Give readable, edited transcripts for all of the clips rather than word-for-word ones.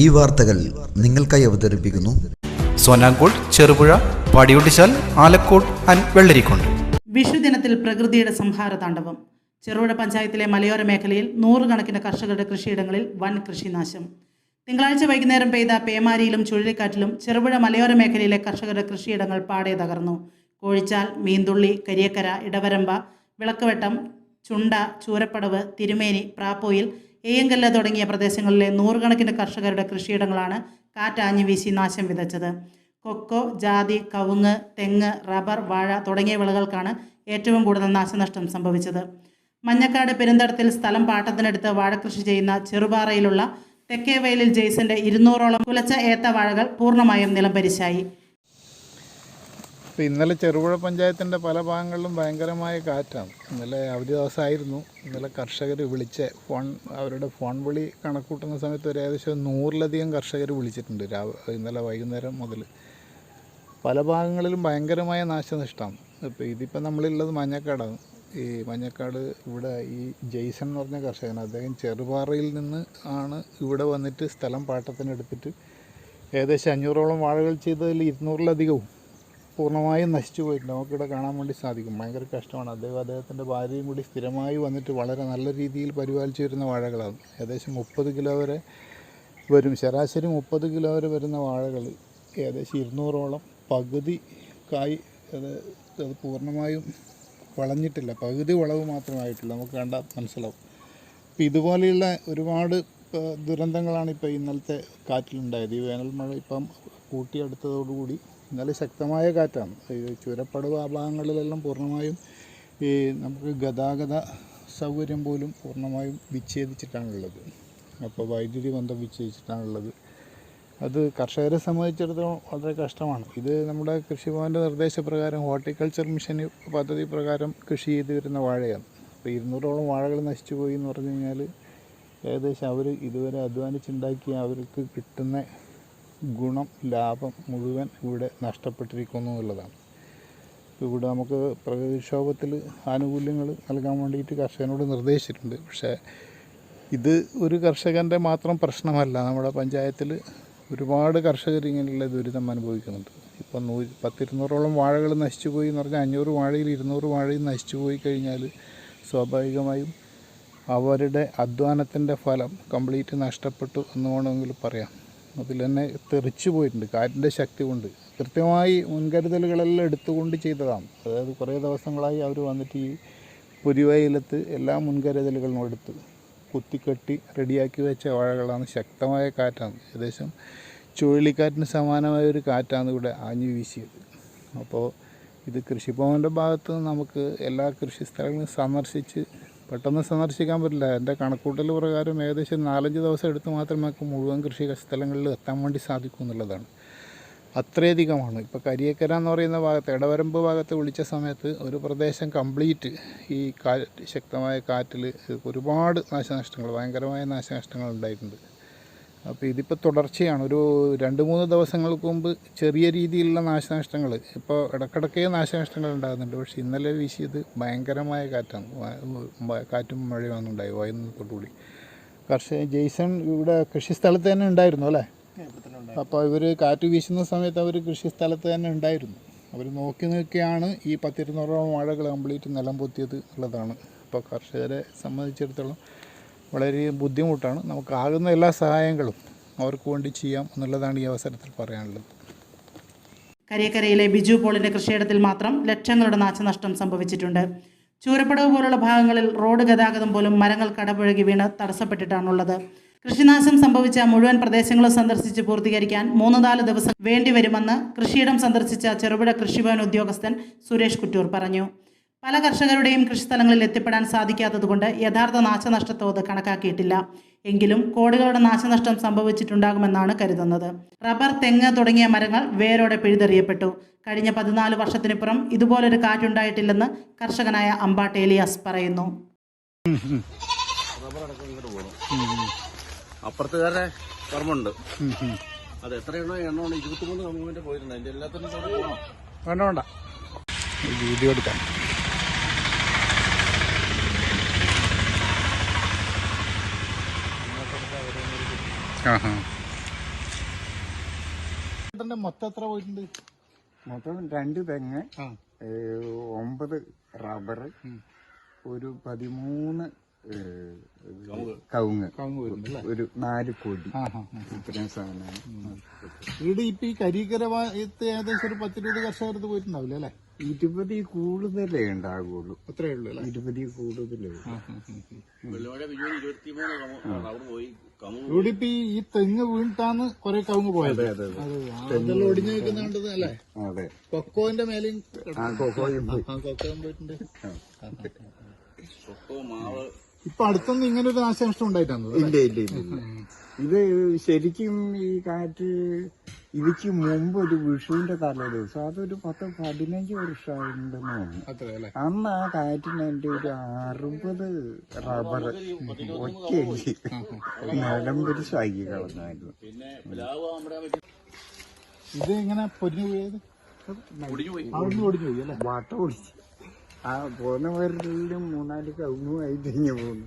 ഈ വാർത്തകൾ നിങ്ങൾക്കായി അവതരിപ്പിക്കുന്നു സോനാങ്കോട്, ചെറുപുഴ, പാടിയൊട്ടിച്ചാൽ, ആലക്കോട് ആൻഡ് വെള്ളരിക്കുണ്ട്. വിഷുദിനത്തിൽ പ്രകൃതിയുടെ സംഹാര താണ്ഡവം. ചെറുപുഴ പഞ്ചായത്തിലെ മലയോര മേഖലയിൽ നൂറുകണക്കിന് കർഷകരുടെ കൃഷിയിടങ്ങളിൽ വൻ കൃഷിനാശം. തിങ്കളാഴ്ച വൈകുന്നേരം പെയ്ത പേമാരിയിലും ചുഴലിക്കാറ്റിലും ചെറുപുഴ മലയോര മേഖലയിലെ കർഷകരുടെ കൃഷിയിടങ്ങൾ പാടെ തകർന്നു. കോഴിച്ചാൽ, മീന്തുള്ളി, കരിയക്കര, ഇടവരമ്പ, വിളക്കുവെട്ടം, ചുണ്ട, ചൂരപ്പടവ്, തിരുമേനി, പ്രാപ്പോയിൽ, എയ്യങ്കല്ല് തുടങ്ങിയ പ്രദേശങ്ങളിലെ നൂറുകണക്കിന് കർഷകരുടെ കൃഷിയിടങ്ങളാണ് കാറ്റാഞ്ഞു വീശി നാശം വിതച്ചത്. കൊക്കോ, ജാതി, കവുങ്ങ്, തെങ്ങ്, റബ്ബർ, വാഴ തുടങ്ങിയ വിളകൾക്കാണ് ഏറ്റവും കൂടുതൽ നാശനഷ്ടം സംഭവിച്ചത്. മഞ്ഞക്കാട് പെരുന്തടത്തിൽ സ്ഥലം പാട്ടത്തിനെടുത്ത് വാഴകൃഷി ചെയ്യുന്ന ചെറുപാറയിലുള്ള തെക്കേവയലിൽ ജെയ്സന്റെ 200ഓളം കുലച്ച ഏത്ത വാഴകൾ പൂർണ്ണമായും നിലംപരിശായി. ഇന്നലെ ചെറുപുഴ പഞ്ചായത്തിൻ്റെ പല ഭാഗങ്ങളിലും ഭയങ്കരമായ കാറ്റാണ്. ഇന്നലെ അവധി ദിവസമായിരുന്നു. ഇന്നലെ കർഷകർ അവരുടെ ഫോൺ വിളി കണക്കൂട്ടുന്ന സമയത്ത് ഒരു ഏകദേശം 100ലധികം കർഷകർ വിളിച്ചിട്ടുണ്ട്. ഇന്നലെ വൈകുന്നേരം മുതൽ പല ഭാഗങ്ങളിലും ഭയങ്കരമായ നാശനഷ്ടമാണ്. ഇതിപ്പോൾ നമ്മളുള്ളത് മഞ്ഞക്കാടാണ്. ഈ മഞ്ഞക്കാട് ഇവിടെ ഈ ജെയ്സൺ എന്ന് പറഞ്ഞ കർഷകൻ, അദ്ദേഹം ചെറുപാറയിൽ നിന്ന് ആണ് ഇവിടെ വന്നിട്ട് സ്ഥലം പാട്ടത്തിനെടുത്തിട്ട് ഏകദേശം 500ഓളം വാഴകൾ ചെയ്തതിൽ 200ലധികവും പൂർണ്ണമായും നശിച്ചു പോയിട്ടുണ്ട്. നമുക്കിവിടെ കാണാൻ വേണ്ടി സാധിക്കും. ഭയങ്കര കഷ്ടമാണ്. അദ്ദേഹത്തിൻ്റെ ഭാര്യയും കൂടി സ്ഥിരമായി വന്നിട്ട് വളരെ നല്ല രീതിയിൽ പരിപാലിച്ചു വരുന്ന വാഴകളാണ്. ഏകദേശം 30 കിലോ വരെ വരും. ശരാശരി 30 കിലോ വരെ വരുന്ന വാഴകൾ ഏകദേശം 200ഓളം പകുതി കായ് അത് പൂർണ്ണമായും വളഞ്ഞിട്ടില്ല. പകുതി വളവ് മാത്രമായിട്ടില്ല. നമുക്ക് കണ്ടാൽ മനസ്സിലാവും. ഇപ്പോൾ ഇതുപോലെയുള്ള ഒരുപാട് ദുരന്തങ്ങളാണ് ഇപ്പോൾ ഇന്നലത്തെ കാറ്റിലുണ്ടായത്. ഈ വേനൽ മഴ ഇപ്പം കൂട്ടിയെടുത്തതോടുകൂടി ഇന്നലെ ശക്തമായ കാറ്റാണ്. ചുരപ്പടവ് ആ ഭാഗങ്ങളിലെല്ലാം പൂർണ്ണമായും നമുക്ക് ഗതാഗത സൗകര്യം പോലും പൂർണ്ണമായും വിച്ഛേദിച്ചിട്ടാണുള്ളത്. അപ്പോൾ വൈദ്യുതി ബന്ധം വിച്ഛേദിച്ചിട്ടാണുള്ളത്. അത് കർഷകരെ സംബന്ധിച്ചിടത്തോളം വളരെ കഷ്ടമാണ്. ഇത് നമ്മുടെ കൃഷിഭവൻ്റെ നിർദ്ദേശപ്രകാരം ഹോർട്ടിക്കൾച്ചർ മിഷൻ പദ്ധതി പ്രകാരം കൃഷി ചെയ്ത് വരുന്ന വാഴയാണ്. അപ്പോൾ 200ഓളം വാഴകൾ നശിച്ചു പോയി എന്ന് പറഞ്ഞു കഴിഞ്ഞാൽ ഏകദേശം അവർ ഇതുവരെ അധ്വാനിച്ചുണ്ടാക്കിയ അവർക്ക് കിട്ടുന്ന ഗുണം, ലാഭം മുഴുവൻ ഇവിടെ നഷ്ടപ്പെട്ടിരിക്കുന്നു എന്നുള്ളതാണ്. ഇവിടെ നമുക്ക് പ്രകൃതിക്ഷോഭത്തിൽ ആനുകൂല്യങ്ങൾ നൽകാൻ വേണ്ടിയിട്ട് കർഷകനോട് നിർദ്ദേശിച്ചിട്ടുണ്ട്. പക്ഷേ ഇത് ഒരു കർഷകൻ്റെ മാത്രം പ്രശ്നമല്ല. നമ്മുടെ പഞ്ചായത്തിൽ ഒരുപാട് കർഷകർ ഇങ്ങനെയുള്ള ദുരിതം അനുഭവിക്കുന്നുണ്ട്. ഇപ്പം 100-200ഓളം വാഴകൾ നശിച്ചു പോയി എന്ന് പറഞ്ഞാൽ 500 വാഴയിൽ 200 വാഴയിൽ നശിച്ചു പോയി കഴിഞ്ഞാൽ സ്വാഭാവികമായും അവരുടെ അധ്വാനത്തിൻ്റെ ഫലം കംപ്ലീറ്റ് നഷ്ടപ്പെട്ടു എന്ന് വേണമെങ്കിൽ പറയാം. അതിൽ തന്നെ തെറിച്ചു പോയിട്ടുണ്ട് കാറ്റിൻ്റെ ശക്തി കൊണ്ട്. കൃത്യമായി മുൻകരുതലുകളെല്ലാം എടുത്തുകൊണ്ട് ചെയ്തതാണ്. അതായത് കുറേ ദിവസങ്ങളായി അവർ വന്നിട്ട് ഈ പുതിവയലത്ത് എല്ലാ മുൻകരുതലുകളും എടുത്ത് കുത്തിക്കെട്ടി റെഡിയാക്കി വെച്ച വാഴകളാണ്. ശക്തമായ കാറ്റാണ്. ഏകദേശം ചുഴലിക്കാറ്റിന് സമാനമായ ഒരു കാറ്റാണ് ഇവിടെ ആഞ്ഞു വീശിയത്. അപ്പോൾ ഇത് കൃഷിഭവൻ്റെ ഭാഗത്ത് നിന്ന് നമുക്ക് എല്ലാ കൃഷിസ്ഥലങ്ങളും സന്ദർശിച്ച് പെട്ടെന്ന് സന്ദർശിക്കാൻ പറ്റില്ല. എൻ്റെ കണക്കൂട്ടൽ പ്രകാരം ഏകദേശം 4-5 ദിവസം എടുത്ത് മാത്രമേ നമുക്ക് മുഴുവൻ കൃഷി സ്ഥലങ്ങളിൽ എത്താൻ വേണ്ടി സാധിക്കൂ എന്നുള്ളതാണ്. അത്രയധികമാണ്. ഇപ്പോൾ കരിയക്കര എന്ന് പറയുന്ന ഭാഗത്ത്, ഇടവരമ്പ് ഭാഗത്ത് വിളിച്ച സമയത്ത് ഒരു പ്രദേശം കംപ്ലീറ്റ് ഈ ശക്തമായ കാറ്റിൽ ഒരുപാട് നാശനഷ്ടങ്ങൾ, ഭയങ്കരമായ നാശനഷ്ടങ്ങൾ ഉണ്ടായിട്ടുണ്ട്. അപ്പോൾ ഇതിപ്പോൾ തുടർച്ചയാണ്. ഒരു 2-3 ദിവസങ്ങൾക്ക് മുമ്പ് ചെറിയ രീതിയിലുള്ള നാശനഷ്ടങ്ങൾ, ഇപ്പോൾ ഇടയ്ക്കിടയ്ക്കേ നാശനഷ്ടങ്ങൾ ഉണ്ടാകുന്നുണ്ട്. പക്ഷേ ഇന്നലെ വീശിയത് ഭയങ്കരമായ കാറ്റാണ്. കാറ്റും മഴയും ഉണ്ടായി വൈകുന്നേരത്തോടുകൂടി. ജെയ്സൺ ഇവിടെ കൃഷിസ്ഥലത്ത് തന്നെ ഉണ്ടായിരുന്നു അല്ലേ? അപ്പോൾ ഇവർ കാറ്റ് വീശുന്ന സമയത്ത് അവർ കൃഷിസ്ഥലത്ത് തന്നെ ഉണ്ടായിരുന്നു. അവർ നോക്കി നിൽക്കുകയാണ് ഈ 10-200ഓളം വാഴകൾ കംപ്ലീറ്റ് നിലം പൊത്തിയത് എന്നുള്ളതാണ്. അപ്പോൾ കർഷകരെ സംബന്ധിച്ചിടത്തോളം വളരെ ബുദ്ധിമുട്ടാണ്. നമുക്കാകുന്ന എല്ലാ സഹായങ്ങളും അവർക്ക് വേണ്ടി ചെയ്യാം എന്നുള്ളതാണ് ഈ അവസരത്തിൽ പറയാനുള്ളത്. കരിയക്കരയിലെ ബിജു പോളിൻ്റെ കൃഷിയിടത്തിൽ മാത്രം ലക്ഷങ്ങളുടെ നാശനഷ്ടം സംഭവിച്ചിട്ടുണ്ട്. ചൂരപ്പടവ് പോലുള്ള ഭാഗങ്ങളിൽ റോഡ് ഗതാഗതം പോലും മരങ്ങൾ കടപുഴകി വീണ് തടസ്സപ്പെട്ടിട്ടാണുള്ളത്. കൃഷിനാശം സംഭവിച്ച മുഴുവൻ പ്രദേശങ്ങളും സന്ദർശിച്ച് പൂർത്തീകരിക്കാൻ 3-4 ദിവസം വേണ്ടിവരുമെന്ന് കൃഷിയിടം സന്ദർശിച്ച ചെറുപുഴ കൃഷിഭവൻ ഉദ്യോഗസ്ഥൻ സുരേഷ് കുറ്റൂർ പറഞ്ഞു. പല കർഷകരുടെയും കൃഷിസ്ഥലങ്ങളിൽ എത്തിപ്പെടാൻ സാധിക്കാത്തതുകൊണ്ട് യഥാർത്ഥ നാശനഷ്ടത്തോത് കണക്കാക്കിയിട്ടില്ല. എങ്കിലും കോടികളുടെ നാശനഷ്ടം സംഭവിച്ചിട്ടുണ്ടാകുമെന്നാണ് കരുതുന്നത്. റബ്ബർ, തെങ്ങ് തുടങ്ങിയ മരങ്ങൾ വേരോടെ പിഴുതെറിയപ്പെട്ടു. കഴിഞ്ഞ 14 വർഷത്തിനിപ്പുറം ഇതുപോലൊരു കാറ്റുണ്ടായിട്ടില്ലെന്ന് കർഷകനായ അമ്പാട്ട് ഏലിയാസ് പറയുന്നു. അപ്പുറത്തുകാരുടെ പറമ്പുണ്ട്. അത് എത്രയാണോ എണ്ണമാണ് 23 കമ്പുവിന്റെ പോയിട്ടുണ്ട്. അതിന്റെ എല്ലാത്തിനും വേണ്ട വീഡിയോ എടുക്കാം. ഇതിന്റെ മൊത്തം എത്ര പോയിട്ടുണ്ട്? മൊത്തം 2 തെങ്ങ്, 9 റബ്ബർ, ഒരു 13 കവുങ്ങ്, ഒരു 4 കൊടി, ഇത്രയും സാധനമാണ്. ഇവിടെ ഇപ്പൊ ഈ കരിക്കര ഭാഗത്ത് ഏകദേശം ഒരു 10-20 കർഷകർക്ക് പോയിട്ടുണ്ടാവില്ല അല്ലെ? 20 കൂടുതലേ ഉണ്ടാകുള്ളൂ. അത്രേ ഉള്ളൂ അല്ലേ? 20 കൂടുതലേ. ഇവിടെ ഇപ്പൊ ഈ തെങ്ങ് വീണിട്ടാണ് കൊറേ കവുങ്ങ് പോയത്. അതെല്ലാം ഒടിഞ്ഞു നിൽക്കുന്നുണ്ടത് അല്ലേ? അതെ. കൊക്കോന്റെ മേലെയും കൊക്കോയും കൊക്കോയും പോയിട്ടുണ്ട്. കൊക്കോ, മാവ്. ഇപ്പൊ അടുത്തൊന്നും ഇങ്ങനെ ഒരു നാശനഷ്ടം ഉണ്ടായിട്ടാണ്? ഇല്ല. ഇത് ശരിക്കും ഈ കാറ്റ് ഇതിക്ക് മുമ്പ് ഒരു വിഷുവിന്റെ തലേ ദിവസം അതൊരു 10-15 വർഷമായിട്ടുണ്ടെന്ന് തോന്നുന്നു. അന്ന് ആ കാറ്റിന് എന്റെ ഒരു 60 റബ്ബർ ഒറ്റയടിച്ച് നിലംപരിശാക്കി കളഞ്ഞായിരുന്നു. ഇത് ഇങ്ങനെ പൊരിഞ്ഞു പോയത് അവിടുന്ന് ഒടിഞ്ഞു പോയി അല്ലെ? വട്ടം ഒടിച്ച് ആ പോകുന്നവരിലും 3-4 കവുങ്ങുമായി തിരിഞ്ഞു പോകുന്നു.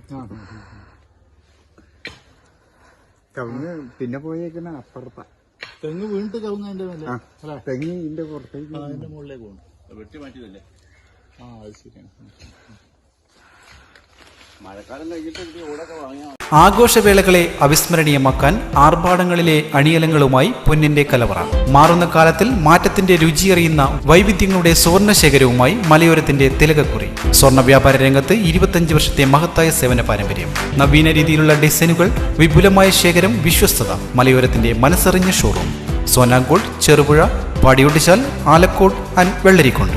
കവുങ്ങ് പിന്നെ പോയേക്കുന്ന അപ്പുറത്താ. തെങ്ങ് വീണിട്ട് കവുങ്ങ് അതിന്റെ മേലെ, തെങ്ങ് ഇതിന്റെ പുറത്തേക്ക് അതിന്റെ മുകളിലേക്ക് പോകുന്നു. വെട്ടി മാറ്റിയതല്ലേ? അത് ശരിയാണ്. മഴക്കാലം കഴിഞ്ഞിട്ട് ഓടൊക്കെ വാങ്ങിയാൽ ആഘോഷവേളകളെ അവിസ്മരണീയമാക്കാൻ ആർഭാടങ്ങളിലെ അണിയലങ്ങളുമായി പൊന്നിന്റെ കലവറ. മാറുന്ന കാലത്തിൽ മാറ്റത്തിന്റെ രുചിയറിയുന്ന വൈവിധ്യങ്ങളുടെ സുവർണശേഖരവുമായി മലയോരത്തിന്റെ തിലകക്കുറി. സ്വർണ്ണ വ്യാപാര രംഗത്ത് 25 വർഷത്തെ മഹത്തായ സേവന പാരമ്പര്യം. നവീന രീതിയിലുള്ള ഡിസൈനുകൾ, വിപുലമായ ശേഖരം, വിശ്വസ്തത. മലയോരത്തിന്റെ മനസ്സറിഞ്ഞ ഷോറൂം. സോനാങ്കോട്, ചെറുപുഴ, പാടിയൊട്ടിച്ചാൽ, ആലക്കോട് ആൻഡ് വെള്ളരിക്കുണ്ട്.